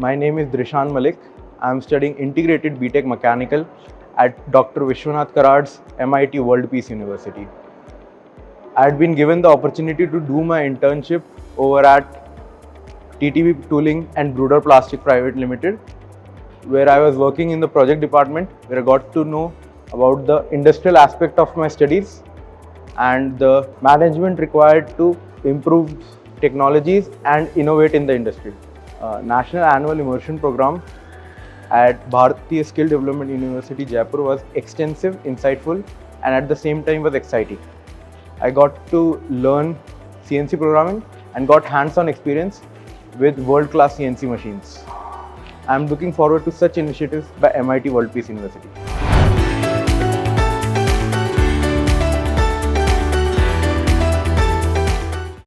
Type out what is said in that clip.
My name is Drishan Malik. I am studying Integrated B.Tech Mechanical at Dr. Vishwanath Karad's MIT World Peace University. I had been given the opportunity to do my internship over at TTV Tooling and Bruder Plastic Private Limited, where I was working in the project department, where I got to know about the industrial aspect of my studies and the management required to improve technologies and innovate in the industry. National Annual Immersion Programme at BTIA Skill Development University, Jaipur was extensive, insightful, and at the same time was exciting. I got to learn CNC programming and got hands-on experience with world-class CNC machines. I am looking forward to such initiatives by MIT World Peace University.